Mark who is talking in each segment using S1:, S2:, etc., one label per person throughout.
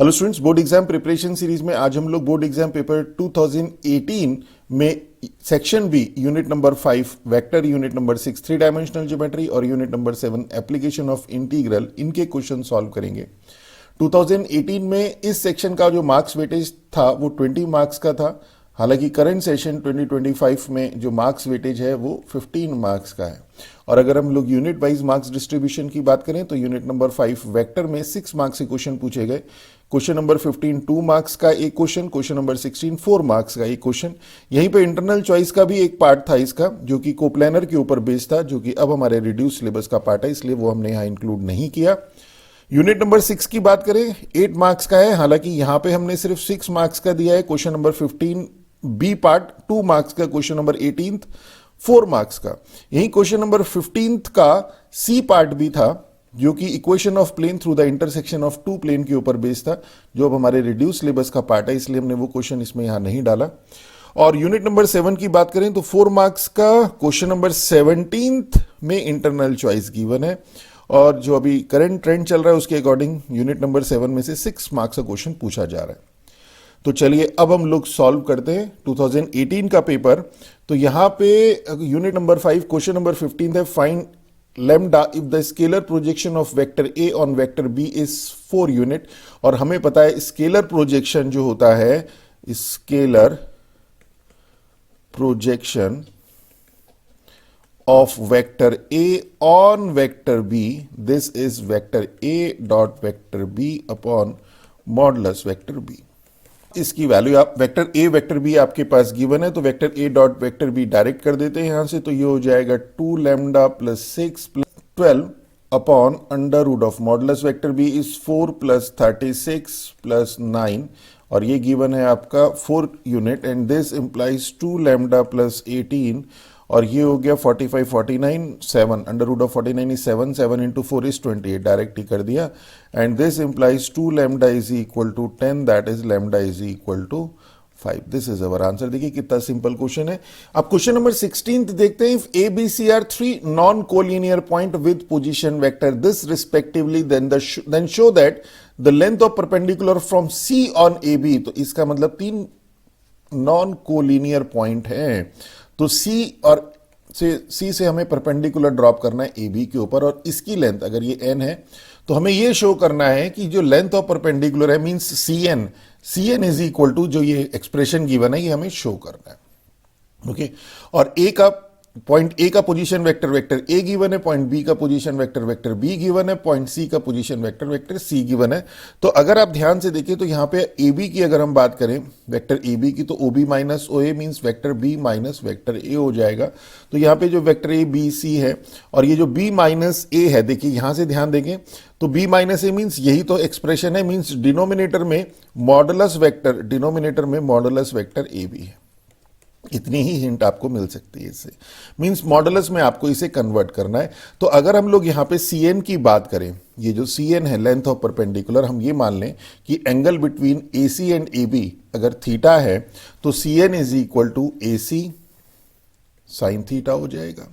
S1: Hello students, board exam preparation series में आज हम लोग बोर्ड एग्जाम पेपर 2018 में section B unit number 5 vector, unit number 6 three dimensional geometry और unit number 7 application of integral, इनके question solve करेंगे। 2018 में इस सेक्शन का जो मार्क्स वेटेज था वो 20 मार्क्स का था। हालांकि करंट सेशन 2025 में जो मार्क्स वेटेज है वो 15 मार्क्स का है। और अगर हम लोग यूनिट वाइज मार्क्स डिस्ट्रीब्यूशन की बात करें तो यूनिट नंबर 5 वेक्टर में 6 मार्क्स के क्वेश्चन पूछे गए। क्वेश्चन नंबर 15 2 मार्क्स का एक क्वेश्चन, क्वेश्चन नंबर 16 4 मार्क्स का एक क्वेश्चन। यहीं पे इंटरनल चॉइस का भी एक पार्ट था इसका, जो कि कोप्लानर के ऊपर बेस्ड था, जो कि अब हमारे रिड्यूस सिलेबस का पार्ट है, इसलिए वो हमने यहाँ इंक्लूड नहीं किया। यूनिट नंबर 6 की बात करें 8 मार्क्स का है, हालांकि यहां पे हमने सिर्फ 6 मार्क्स का दिया है। Question number 15 B part 2 marks का, क्वेश्चन नंबर 18 4 मार्क्स का। यही क्वेश्चन नंबर 15 का सी पार्ट भी था, जो कि equation of plane through the intersection of two plane के ऊपर बेस्ड था, जो अब हमारे रिड्यूस सिलेबस का पार्ट है, इसलिए हमने वो क्वेश्चन इसमें यहां नहीं डाला। और यूनिट नंबर 7 की बात करें तो 4 मार्क्स का क्वेश्चन नंबर 17 में इंटरनल चॉइस गिवन है, और जो अभी करंट ट्रेंड चल रहा है उसके अकॉर्डिंग यूनिट नंबर 7 में से 6 मार्क्स का क्वेश्चन पूछा जा रहा है। तो चलिए अब हम लोग सॉल्व करते हैं 2018 का पेपर। तो यहां पे यूनिट नंबर 5 क्वेश्चन नंबर 15 है, find lambda if the scalar projection of vector A on vector B is 4 unit. और हमें पता है स्केलर प्रोजेक्शन जो होता है, scalar projection of vector A on vector B, this is vector A dot vector B upon modulus vector B। इसकी value आप vector A vector B आपके पास गिवन है, तो vector A dot vector B direct कर देते हैं यहां से, तो ये हो जाएगा 2 lambda plus 6 plus 12 upon under root of modulus vector B is 4 plus 36 plus 9, और ये गिवन है आपका 4 unit, and this implies 2 lambda plus 18, और ये हो गया 45 49 7, under root of 49 is 7, 7 into 4 is 28, direct ही कर दिया। And this implies 2 lambda is equal to 10, that is lambda is equal to 5। This is our answer. देखिए कितना सिंपल क्वेश्चन है। अब क्वेश्चन नंबर 16 देखते हैं। If A B C are 3 non collinear point with position vector this respectively then show that the length of perpendicular from C on A B. तो इसका मतलब 3 non collinear point है, तो सी से हमें परपेंडिकुलर ड्रॉप करना है ए बी के ऊपर, और इसकी लेंथ अगर ये एन है तो हमें ये शो करना है कि जो लेंथ ऑफ परपेंडिकुलर है means C N is equal to जो ये एक्सप्रेशन गिवन है ये हमें शो करना है। ओके, और ए का पॉइंट ए का position vector vector A given है, पॉइंट बी का position vector vector B given है, पॉइंट सी का position vector vector C given है। तो अगर आप ध्यान से देखिए तो यहां पे ए बी की अगर हम बात करें वेक्टर ए बी की, तो O B minus O A means vector B minus vector A हो जाएगा। तो यहां पे जो वेक्टर ए बी सी है और ये जो बी माइनस ए है, देखिए यहां से ध्यान देंगे तो बी माइनस ए मीन्स यही तो एक्सप्रेशन है, मीन्स डिनोमिनेटर में मॉडुलस वेक्टर, डिनोमिनेटर में मॉडुलस वेक्टर ए बी है। इतनी ही हिंट आपको मिल सकती है इससे, मींस मॉडुलस में आपको इसे कन्वर्ट करना है। तो अगर हम लोग यहां पे Cn की बात करें, ये जो Cn है लेंथ ऑफ परपेंडिकुलर, हम ये मान लें कि angle between AC and AB अगर थीटा है तो Cn is equal to AC sine theta हो जाएगा।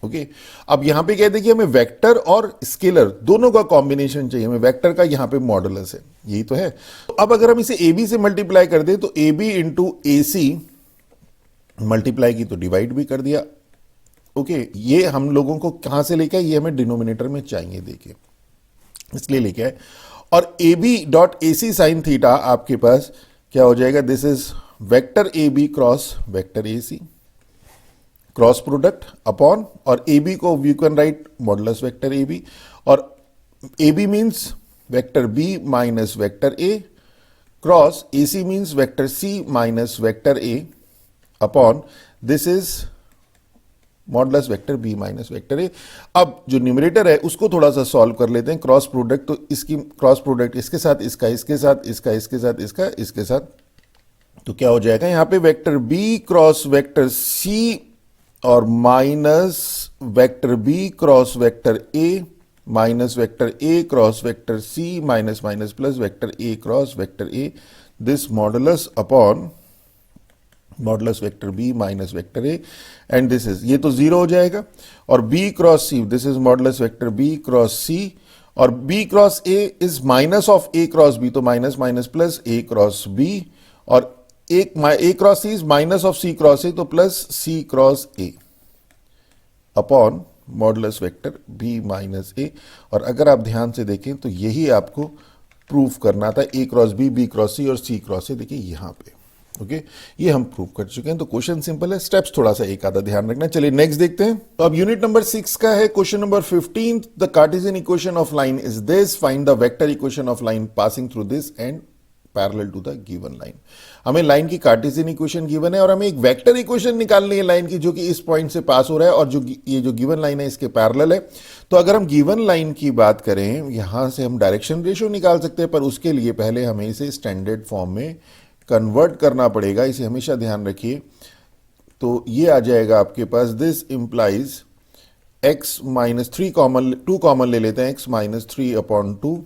S1: ओके, अब यहां पे क्या देखिए हमें वेक्टर और स्केलर दोनों का कॉम्बिनेशन चाहिए, हमें वेक्टर का यहां पे मॉडुलस है, यही तो है। तो अब अगर हम इसे AB से मल्टीप्लाई कर दें तो AB इंटू AC मल्टीप्लाई की तो डिवाइड भी कर दिया। ओके, ये हम लोगों को कहां से लेके आए, ये हमें डिनोमिनेटर में चाहिए, देखिए इसलिए लेके आए। और A B dot A C sine theta आपके पास क्या हो जाएगा, this is vector A B cross vector A C, cross product upon, और ए बी को you can write modulus vector A B, और A B means vector B minus vector A, cross A C means vector C minus vector A, upon this is modulus vector B minus vector A. अब जो numerator है उसको थोड़ा सा solve कर लेते हैं, क्रॉस प्रोडक्ट, तो इसकी क्रॉस प्रोडक्ट इसके साथ इसका, इसके साथ इसका, इसके साथ इसका, इसके साथ, तो क्या हो जाएगा यहां पे vector B cross vector C और minus vector B cross vector A minus vector A cross vector C minus minus plus vector A cross vector A, this modulus upon modulus vector B minus vector A, and this is, ये तो zero हो जाएगा, और B cross C, this is modulus vector B cross C, और B cross A is minus of A cross B, तो minus minus plus A cross B, और A cross C is minus of C cross A, तो plus C cross A upon modulus vector B minus A. और अगर आप ध्यान से देखें तो यही आपको प्रूफ करना था, ए क्रॉस बी क्रॉस सी और सी क्रॉस ए, देखिए यहां पे। ओके, ये हम प्रूव कर चुके हैं। तो क्वेश्चन सिंपल है, स्टेप्स थोड़ा सा एक आधा ध्यान रखना। चलिए नेक्स्ट देखते हैं। तो अब यूनिट नंबर 6 का है question number 15। The Cartesian equation of line is this, find the vector equation of line passing through this and parallel to the given line. हमें लाइन की कार्टेशियन इक्वेशन गिवन है और हमें एक वेक्टर इक्वेशन निकालनी है लाइन की, जो कि इस पॉइंट से पास हो रहा है और जो ये जो गिवन लाइन है इसके पैरेलल है। तो अगर हम गिवन लाइन की बात करें, यहां से हम डायरेक्शन रेशियो निकाल सकते हैं, पर उसके लिए पहले हमें इसे स्टैंडर्ड फॉर्म में कन्वर्ट करना पड़ेगा, इसे हमेशा ध्यान रखिए। तो ये आ जाएगा आपके पास, this implies x minus 3 common, 2 common ले लेते हैं, x minus 3 upon 2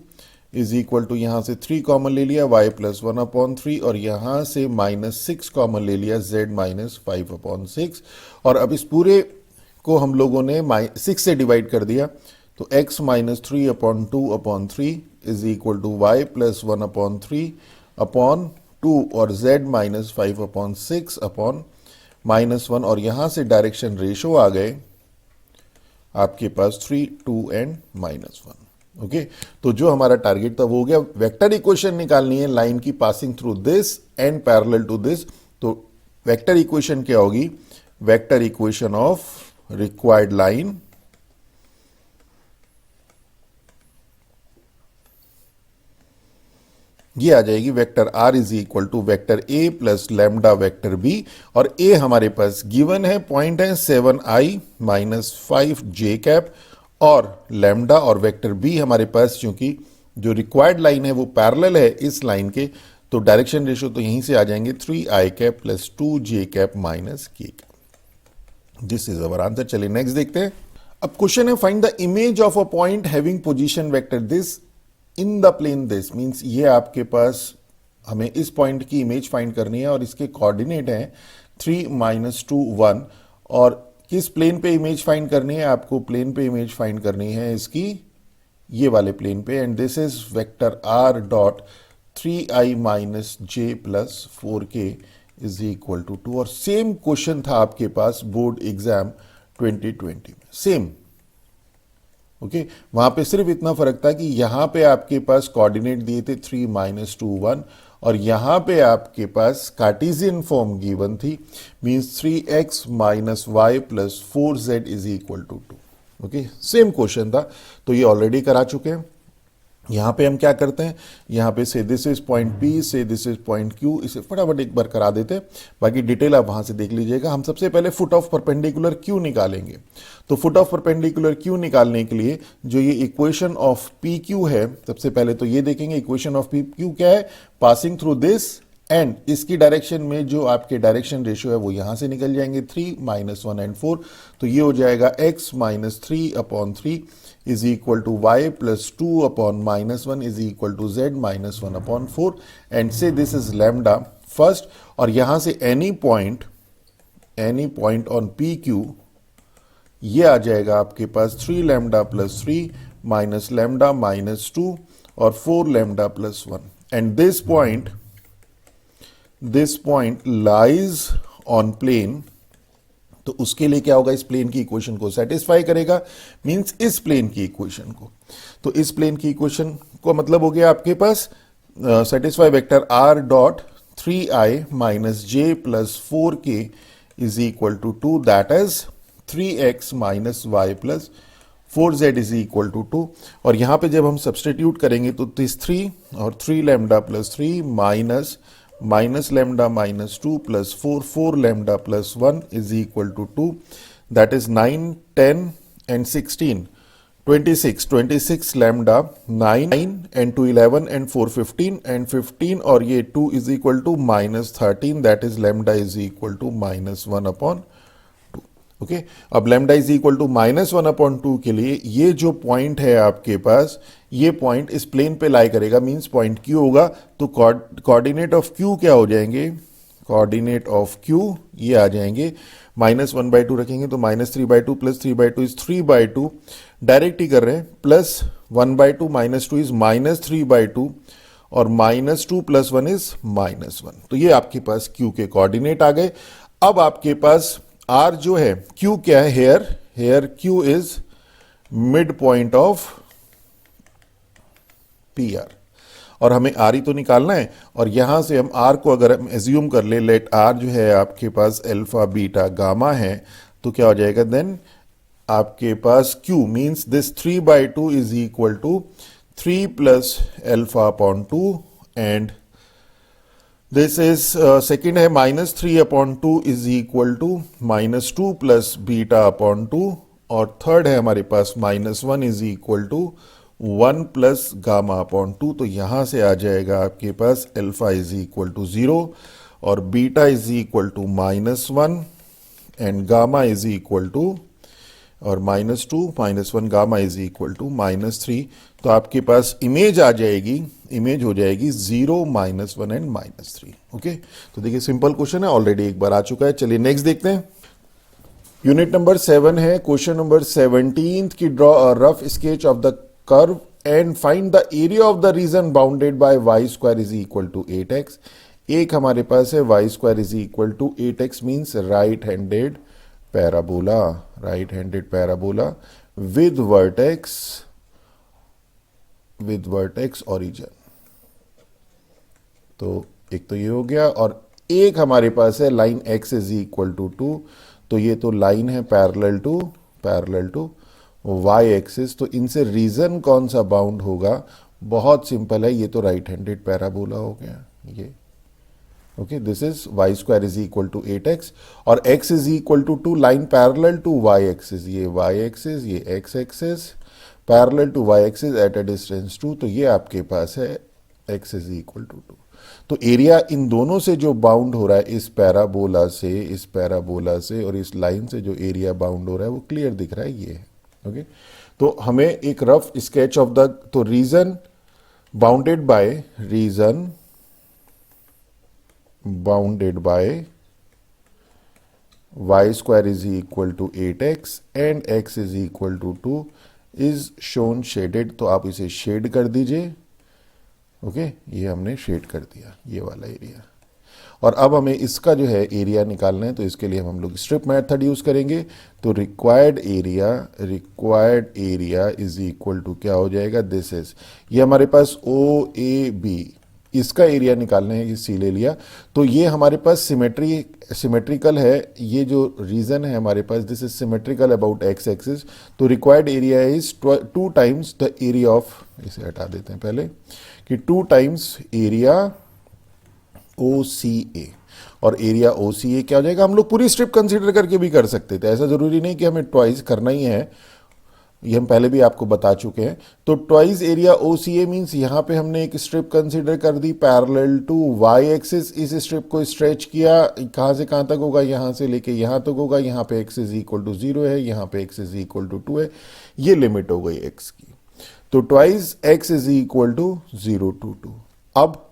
S1: is equal to, यहां से 3 कॉमन ले लिया y प्लस 1 अपॉन 3, और यहां से माइनस 6 कॉमन ले लिया z माइनस 5 अपॉन 6। और अब इस पूरे को हम लोगों ने 6 से डिवाइड कर दिया, तो x minus 3 upon 2 upon 3 is equal to y plus 1 upon 3 upon 2 और z minus 5 upon 6 upon minus 1, और यहां से डायरेक्शन रेशो आ गए आपके पास 3, 2 एंड माइनस 1। ओके, तो जो हमारा टारगेट था वो हो गया। वेक्टर इक्वेशन निकालनी है लाइन की passing through this and parallel to this. तो वेक्टर इक्वेशन क्या होगी? Vector equation of required line ये आ जाएगी, vector r is equal to vector a plus lambda vector b, और a हमारे पास गिवन है, पॉइंट है 7i माइनस 5j कैप, और लैम्डा और वेक्टर b हमारे पास चूंकि जो रिक्वायर्ड लाइन है वो पैरेलल है इस लाइन के, तो डायरेक्शन रेशियो तो यहीं से आ जाएंगे 3i cap plus 2j cap minus k cap. This is our answer. चलिए नेक्स्ट देखते हैं। अब क्वेश्चन है, find the image of a point having position vector this in the plane this, means ये आपके पास हमें इस पॉइंट की इमेज फाइंड करनी है और इसके कोऑर्डिनेट हैं 3, -2, 1, और किस प्लेन पे इमेज फाइंड करनी है? आपको प्लेन पे इमेज फाइंड करनी है इसकी, ये वाले प्लेन पे, and this is vector r dot 3i minus j plus 4k is equal to 2। और सेम क्वेश्चन था आपके पास बोर्ड एग्जाम 2020 में, सेम। ओके, वहां पे सिर्फ इतना फर्क था कि यहां पे आपके पास कोऑर्डिनेट दिए थे 3, -2, 1, और यहां पे आपके पास कार्टेशियन फॉर्म गिवन थी, means 3x minus y plus 4z is equal to 2। Okay, same question था, तो ये ऑलरेडी करा चुके हैं। यहां पे हम क्या करते हैं, यहां पे से दिस इज पॉइंट P, से दिस इज पॉइंट Q, इसे फटाफट एक बार करा देते हैं, बाकी डिटेल आप वहां से देख लीजिएगा। हम सबसे पहले फुट ऑफ परपेंडिकुलर Q निकालेंगे। तो फुट ऑफ परपेंडिकुलर Q निकालने के लिए जो ये इक्वेशन ऑफ PQ है, सबसे पहले तो ये देखेंगे इक्वेशन ऑफ PQ क्या है, पासिंग थ्रू दिस एंड इसकी डायरेक्शन में जो आपके डायरेक्शन रेशियो है वो यहां से निकल जाएंगे 3, -1 एंड 4, तो ये हो जाएगा x minus 3 upon 3 is equal to y plus 2 upon -1 is equal to z minus 1 upon 4, and से दिस इज लैम्डा फर्स्ट, और यहां से एनी पॉइंट ऑन PQ ये आ जाएगा आपके पास 3 lambda plus 3 minus lambda minus 2 और 4 lambda plus 1, and this point lies on plane. तो उसके लिए क्या होगा, इस प्लेन की इक्वेशन को सेटिस्फाई करेगा, मींस इस प्लेन की इक्वेशन को। तो इस प्लेन की इक्वेशन को मतलब हो गया आपके पास satisfy vector r dot 3i minus j plus 4k is equal to 2, that is 3x minus y plus 4z is equal to 2। और यहां पे जब हम सब्सटीट्यूट करेंगे तो दिस 3 और 3 lambda plus 3 minus lambda minus 2 plus 4 lambda plus 1 is equal to 2, that is 9, 10 and 16, 26 lambda 9 and 2 11 and 4 15 and 15 और ये 2 is equal to minus 13, that is lambda is equal to -1 upon 2। Okay, अब lambda is equal to -1 upon 2 के लिए ये जो point है आपके पास, ये पॉइंट इस प्लेन पे लाई करेगा, मींस पॉइंट Q होगा। तो कोऑर्डिनेट ऑफ Q क्या हो जाएंगे, कोऑर्डिनेट ऑफ Q ये आ जाएंगे -1/2 रखेंगे तो -3/2 प्लस 3/2 इज 3/2, डायरेक्ट ही कर रहे हैं, प्लस 1/2 -2 इज -3/2 और -2 + 1 इज -1। तो ये आपके पास Q के कोऑर्डिनेट आ गए। अब आपके पास R जो है, Q क्या है, here Q is mid point of PR और हमें R ही तो निकालना है, और यहां से हम R को अगर हम एज्यूम कर ले, लेट R जो है आपके पास अल्फा बीटा गामा है, तो क्या हो जाएगा देन आपके पास Q means this 3/2 is equal to 3 + α/2 and this is second है -3/2 इज इक्वल टू -2 + β/2 और थर्ड है हमारे पास -1 इज इक्वल टू 1 + γ/2। तो यहां से आ जाएगा आपके पास अल्फा इज इक्वल टू 0 और beta is equal to -1 and gamma is equal to और -2 -1 गामा इज इक्वल टू -3। तो आपके पास इमेज आ जाएगी, इमेज हो जाएगी 0 -1 एंड -3। ओके, तो देखिए सिंपल क्वेश्चन है, ऑलरेडी एक बार आ चुका है। चलिए नेक्स्ट देखते हैं। यूनिट नंबर 7 है, क्वेश्चन नंबर 17 की draw a rough sketch of the curve and find the area of the region bounded by y² is equal to 8x। एक हमारे पास है y² is equal to 8x means right handed parabola with vertex origin। तो एक तो ये हो गया, और एक हमारे पास है line x is equal to 2। तो ये तो लाइन है पैरेलल टू y एक्सिस। तो इनसे रीजन कौन सा बाउंड होगा, बहुत सिंपल है, ये तो राइट हैंडेड पैराबोला हो गया ये। Okay, this is y² is equal to 8x और x is equal to 2, line parallel to y axis, ये y एक्सिस, ये x axis, parallel to y axis at a distance 2। तो ये आपके पास है x इज इक्वल टू 2। तो area in दोनों से जो बाउंड हो रहा है, इस पैराबोला से और इस लाइन से जो एरिया बाउंड हो रहा है वो क्लियर दिख रहा है, ये है। ओके, तो हमें एक रफ स्केच ऑफ द, तो reason bounded by y² is equal to 8x and x is equal to 2 is shown shaded। तो आप इसे शेड कर दीजिए। ओके, ये हमने शेड कर दिया, ये वाला एरिया। और अब हमें इसका जो है एरिया निकालना है, तो इसके लिए हम लोग स्ट्रिप मेथड यूज करेंगे। तो required area is equal to क्या हो जाएगा, दिस इज, ये हमारे पास OAB, इसका एरिया निकालना है, ये सी ले लिया। तो ये हमारे पास सिमेट्रिकल है, ये जो रीजन है हमारे पास, this is symmetrical about x axis. तो required area is 2 times the area of, इसे हटा देते हैं पहले, कि 2 टाइम्स एरिया OCA। और एरिया OCA क्या हो जाएगा, हम लोग पूरी स्ट्रिप कंसीडर करके भी कर सकते थे, ऐसा जरूरी नहीं कि हमें ट्वाइस करना ही है, ये हम पहले भी आपको बता चुके हैं। तो ट्वाइस एरिया OCA मींस यहां पे हमने एक स्ट्रिप कंसीडर कर दी पैरेलल टू y एक्सिस, इस स्ट्रिप को स्ट्रेच किया, कहां से कहां तक होगा, यहां से लेके यहां तक होगा, यहां पे x इज इक्वल टू 0 है, यहां पे x इज इक्वल टू 2 है, ये लिमिट हो गई x की। तो twice x is equal to 0 to 2। अब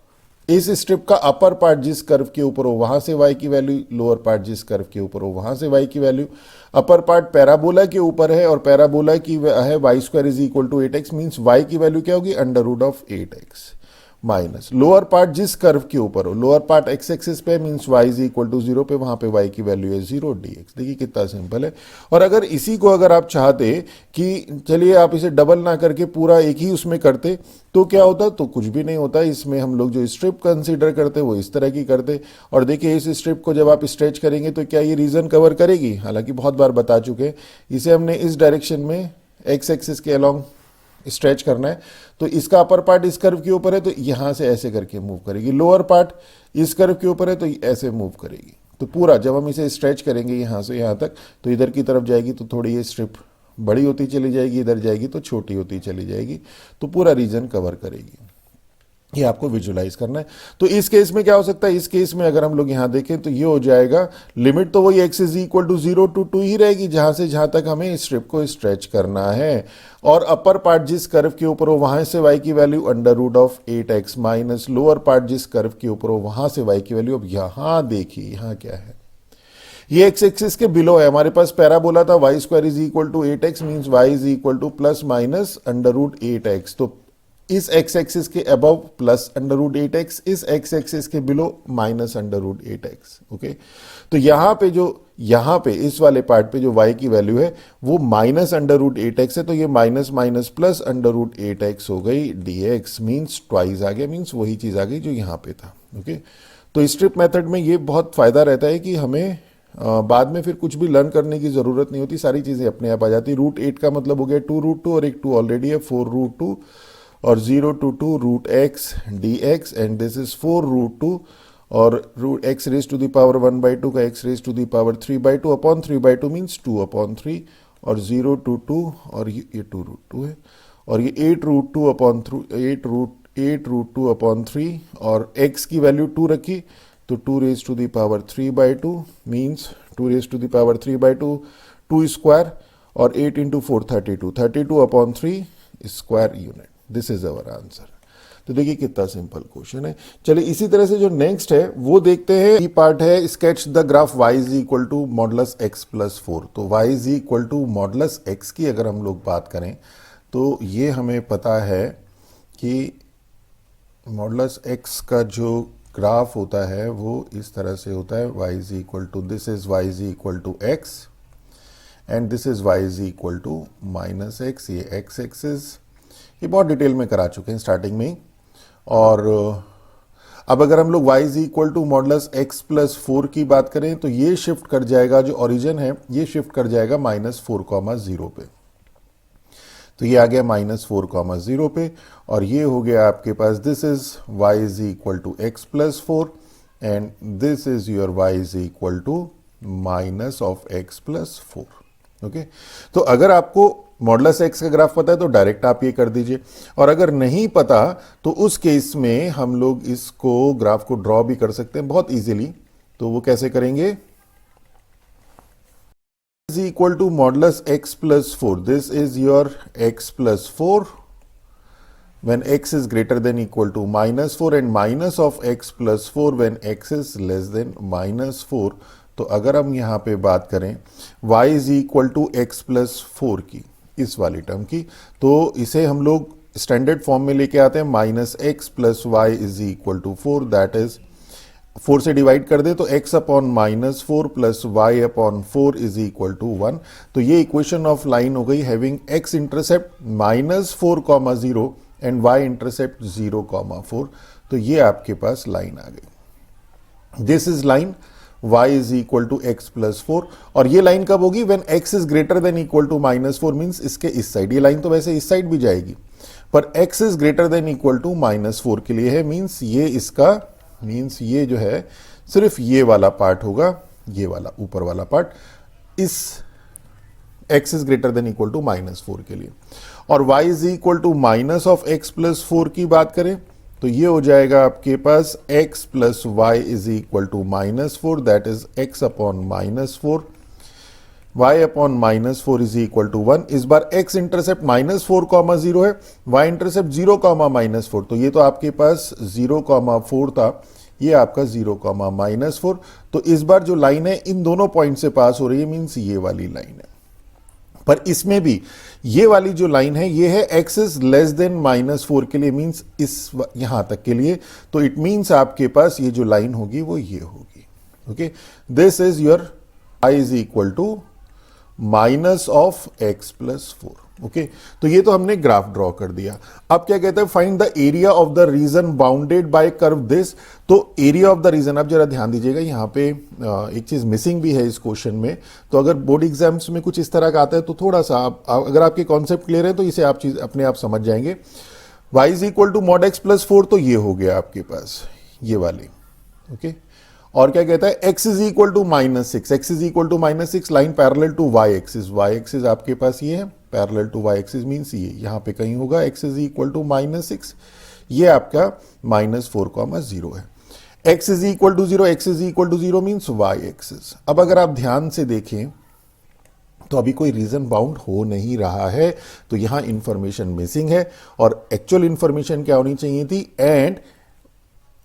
S1: इस स्ट्रिप का अपर पार्ट जिस कर्व के ऊपर हो वहां से y की वैल्यू, लोअर पार्ट जिस कर्व के ऊपर हो वहां से y की वैल्यू। अपर पार्ट पैराबोला के ऊपर है और पैराबोला की है y² is equal to 8x means y की वैल्यू क्या होगी, √8x माइनस लोअर पार्ट जिस कर्व के ऊपर हो, लोअर पार्ट x एक्सिस पे means y is equal to 0 पे, वहां पे y की वैल्यू है 0 dx। देखिए कितना सिंपल है। और अगर इसी को अगर आप चाहते कि चलिए आप इसे डबल ना करके पूरा एक ही उसमें करते तो क्या होता, तो कुछ भी नहीं होता। इसमें हम लोग जो स्ट्रिप कंसीडर करते वो इस तरह की करते। और देखिए इस स्ट्रिप को जब आप स्ट्रेच करेंगे तो क्या ये रीजन कवर करेगी, हालांकि बहुत बार बता चुके, इसे हमने इस डायरेक्शन में x एक्सिस के अलोंग स्ट्रेच करना है। तो इसका अपर पार्ट इस कर्व के ऊपर है तो यहां से ऐसे करके मूव करेगी, लोअर पार्ट इस कर्व के ऊपर है तो ऐसे मूव करेगी। तो पूरा जब हम इसे स्ट्रेच करेंगे यहां से यहां तक, तो इधर की तरफ जाएगी तो थोड़ी ये स्ट्रिप बड़ी होती चली जाएगी, इधर जाएगी तो छोटी होती चली जाएगी, तो पूरा रीजन कवर करेगी। ये आपको विजुलाइज करना है। तो इस केस में क्या हो सकता है, इस केस में अगर हम लोग यहां देखें तो ये हो जाएगा, लिमिट तो वही x is equal to 0 to 2 ही रहेगी, जहां से जहां तक हमें स्ट्रिप को स्ट्रेच करना है। और अपर पार्ट जिस कर्व के ऊपर हो वहां से y की value √8x minus lower part जिस कर्व के ऊपर हो वहां से y की वैल्यू। अब यहां देखिए, यहां क्या है, ये एक्स एक्सिस के बिलो है, हमारे पास पैराबोला था Y square is equal to 8x means Y is equal to plus minus under root 8x। तो इस एक्स एक्सिस के above plus under root 8x, इस एक्स एक्सिस के below minus under root 8x। Okay, तो यहां पे इस वाले पार्ट पे जो y की वैल्यू है वो माइनस अंडर रूट 8x है, तो ये minus minus plus under root 8x हो गई dx, मीन्स ट्वाइस आ गया, मीन्स वही चीज आ गई जो यहां पे था। ओके, तो स्ट्रिप मेथड में ये बहुत फायदा रहता है कि हमें बाद में फिर कुछ भी लर्न करने की जरूरत नहीं होती, सारी चीजें अपने आप आ जाती। रूट 8 का मतलब हो गया 2√2 और एक 2 ऑलरेडी है 4√2 और 0 to 2 root X dx and this is 4√2 और root X raise to the power 1/2 का X raise to the power 3/2 upon 3/2 means 2/3 और 0 to 2 और ये 2√2 है और ये 8√2 अपॉन 8√2 अपॉन 3 और x की वैल्यू 2 रखी तो 2 raise to the power 3/2 means 2 raise to the power 3/2 2 square और 8 into 4 32 upon 3 square unit. This is our answer. तो देखिए कितना सिंपल क्वेश्चन है। चलिए इसी तरह से जो नेक्स्ट है वो देखते हैं। ये पार्ट है sketch the graph y is equal to modulus x plus 4। तो y is equal to modulus x की अगर हम लोग बात करें तो ये हमें पता है कि मॉडुलस x का जो ग्राफ होता है वो इस तरह से होता है, y is equal to this is y is equal to x and this is y is equal to minus x। ये x एक्सिस ये बहुत डिटेल में करा चुके हैं स्टार्टिंग में। और अब अगर हम लोग y is equal to modulus x plus 4 की बात करें तो ये शिफ्ट कर जाएगा, जो ओरिजिन है ये शिफ्ट कर जाएगा -4,0 पे। तो ये आ गया -4,0 पे और ये हो गया आपके पास this is y is equal to x plus 4 and this is your y is equal to minus of x plus 4। Okay, तो अगर आपको मॉडुलस x का ग्राफ पता है तो डायरेक्ट आप ये कर दीजिए, और अगर नहीं पता तो उस केस में हम लोग इसको ग्राफ को ड्रॉ भी कर सकते हैं बहुत इजीली। तो वो कैसे करेंगे, is equal to modulus x plus 4, this is your x plus 4 when x is greater than equal to -4 and minus of x plus 4 when x is less than -4। तो अगर हम यहां पे बात करें y is equal to x plus 4 की, इस वाली टर्म की, तो इसे हम लोग स्टैंडर्ड फॉर्म में लेके आते हैं -x plus y is equal to 4, that is 4 से डिवाइड कर दे तो x upon -4 plus y upon 4 is equal to 1। तो ये इक्वेशन ऑफ लाइन हो गई having x intercept -4,0 and y intercept 0,4। तो ये आपके पास लाइन आ गई। This is line y is equal to x plus 4 और ये लाइन कब होगी, when x is greater than equal to -4 means इसके इस साइड। ये लाइन तो वैसे इस साइड भी जाएगी पर x is greater than equal to -4 के लिए है, मीन्स ये इसका मीन्स ये जो है सिर्फ ये वाला पार्ट होगा, ये वाला ऊपर वाला पार्ट इस x is greater than equal to -4 के लिए। और y is equal to minus of x plus 4 की बात करें तो ये हो जाएगा आपके पास x plus Y is equal to -4, that is x upon -4, y upon -4 is equal to 1। इस बार x इंटरसेप्ट -4,0 है, y इंटरसेप्ट 0,-4, तो ये तो आपके पास 0,4 था, ये आपका 0,-4। तो इस बार जो लाइन है इन दोनों पॉइंट से पास हो रही है, मीन्स ये वाली लाइन है। पर इसमें भी ये वाली जो लाइन है ये है x इज लेस देन -4 के लिए, मीन्स इस यहां तक के लिए। तो इट मीन्स आपके पास ये जो लाइन होगी वो ये होगी। Okay, this is your y is equal to minus of x plus 4। Okay, तो ये तो हमने ग्राफ ड्रॉ कर दिया। अब क्या कहते हैं, find the area of the region bounded bye curve this. तो एरिया ऑफ द रीजन, आप जरा ध्यान दीजिएगा यहाँ पे एक चीज मिसिंग भी है इस क्वेश्चन में। तो अगर बोर्ड एग्जाम्स में कुछ इस तरह का आता है तो थोड़ा सा अगर आपके कॉन्सेप्ट क्लियर है तो इसे आप चीज अपने आप समझ जाएंगे। y is equal to mod x plus 4, तो ये हो गया आपके पास ये वाली। ओके, और क्या कहता है, x is equal to -6, x is equal to -6, line parallel to y axis आपके पास ये है, parallel to y axis means ये यहां पे कहीं होगा x इज इक्वल टू -6, ये आपका -4,0 है। x is equal to 0, x is equal to 0 means y axis. अब अगर आप ध्यान से देखें तो अभी कोई रीजन बाउंड हो नहीं रहा है, तो यहां इंफॉर्मेशन मिसिंग है और एक्चुअल इंफॉर्मेशन क्या होनी चाहिए थी, एंड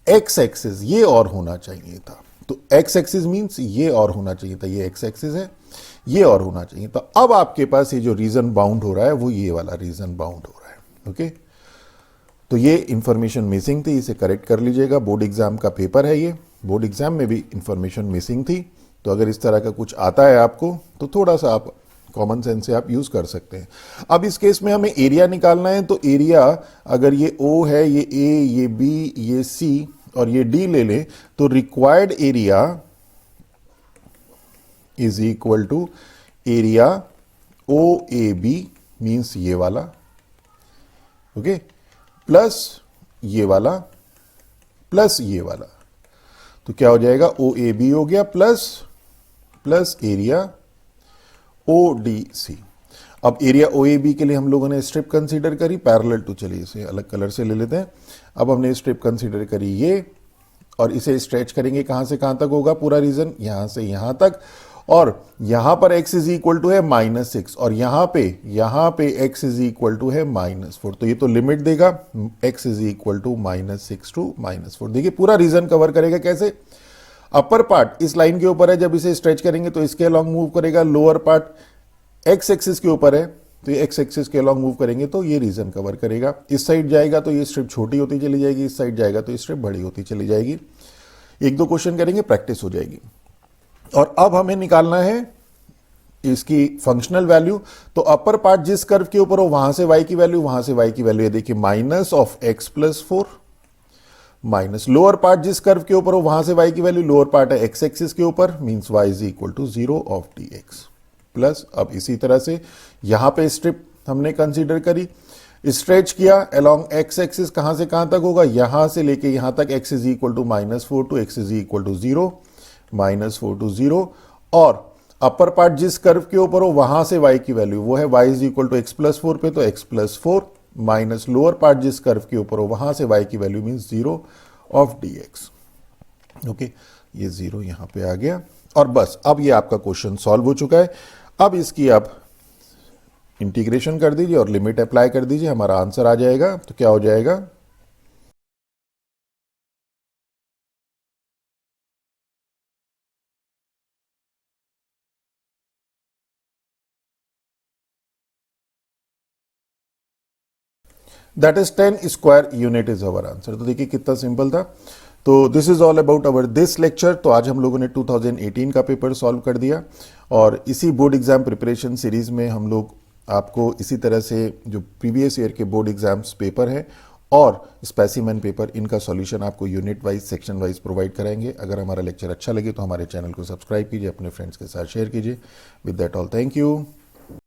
S1: x एक्सिस ये और होना चाहिए था। तो एक्स एक्सिस मीन्स ये और होना चाहिए था, ये एक्स एक्सिस है, ये और होना चाहिए। तो अब आपके पास ये जो रीजन बाउंड हो रहा है वो ये वाला रीजन बाउंड हो रहा है। ओके, तो ये इंफॉर्मेशन मिसिंग थी, इसे करेक्ट कर लीजिएगा। बोर्ड एग्जाम का पेपर है ये, बोर्ड एग्जाम में भी इंफॉर्मेशन मिसिंग थी। तो अगर इस तरह का कुछ आता है आपको तो थोड़ा सा आप कॉमन सेंस से आप यूज कर सकते हैं। अब इस केस में हमें एरिया निकालना है, तो एरिया अगर ये ओ है, ये ए, ये बी, ये सी और ये डी ले लें, तो required area is equal to area O A B means ये वाला, ओके, प्लस ये वाला प्लस ये वाला। तो क्या हो जाएगा, ओ ए बी हो गया plus area O D C. अब एरिया ओ ए बी के लिए हम लोगों ने स्ट्रिप कंसीडर करी पैरेलल टू, चलिए इसे अलग कलर से ले लेते हैं। अब हमने स्ट्रिप कंसीडर करी ये, और इसे स्ट्रेच करेंगे कहां से कहां तक होगा पूरा रीजन, यहां से यहां तक। और यहां पर x इज इक्वल टू है -6 और यहां पे x इज इक्वल टू है -4। तो ये तो लिमिट देगा, x is equal to -6 to -4। देखिए पूरा रीजन कवर करेगा कैसे। अपर पार्ट इस लाइन के ऊपर है, जब इसे स्ट्रेच करेंगे तो इसके अलॉन्ग मूव करेगा। लोअर पार्ट एक्स एक्सिस के ऊपर है, तो ये एक्स एक्सिस के अलॉन्ग मूव करेंगे तो ये रीजन कवर करेगा। इस साइड जाएगा तो ये स्ट्रिप छोटी होती चली जाएगी, इस साइड जाएगा तो ये स्ट्रिप बड़ी होती चली जाएगी। एक दो क्वेश्चन करेंगे, प्रैक्टिस हो जाएगी। और अब हमें निकालना है इसकी फंक्शनल वैल्यू। तो अपर पार्ट जिस कर्व के ऊपर हो वहां से y की वैल्यू, वहां से y की वैल्यू, ये देखिए minus of x plus 4 minus lower part जिस कर्व के ऊपर हो वहां से y की वैल्यू, लोअर पार्ट है x एक्सिस के ऊपर, means y is equal to 0 of dx plus. अब इसी तरह से यहां पे स्ट्रिप हमने कंसीडर करी, स्ट्रेच किया अलोंग x एक्सिस, कहां से कहां तक होगा, यहां से लेके यहां तक x is equal to -4 to x is equal to 0, -4 to 0। और अपर पार्ट जिस कर्व के ऊपर हो वहां से y की वैल्यू वो है y is equal to x plus 4 पे, तो x plus 4 minus lower part जिस कर्व के ऊपर हो वहां से y की value means 0 of dx। Okay, ये 0 यहां पे आ गया और बस अब ये आपका क्वेश्चन सॉल्व हो चुका है। अब इसकी आप इंटीग्रेशन कर दीजिए और लिमिट अप्लाई कर दीजिए, हमारा आंसर आ जाएगा। तो क्या हो जाएगा, that is 10 square unit is our answer. तो देखिए कितना सिंपल था। तो this is all about our this lecture. तो आज हम लोगों ने 2018 का पेपर सॉल्व कर दिया और इसी बोर्ड एग्जाम प्रिपरेशन सीरीज में हम लोग आपको इसी तरह से जो प्रीवियस ईयर के बोर्ड एग्जाम्स पेपर हैं और स्पेसिमेन पेपर, इनका सॉल्यूशन आपको unit wise section wise provide कराएंगे। अगर हमारा लेक्चर अच्छा लगे तो हमारे चैनल को सब्सक्राइब कीजिए, अपने फ्रेंड्स के साथ शेयर कीजिए। With that all, thank you.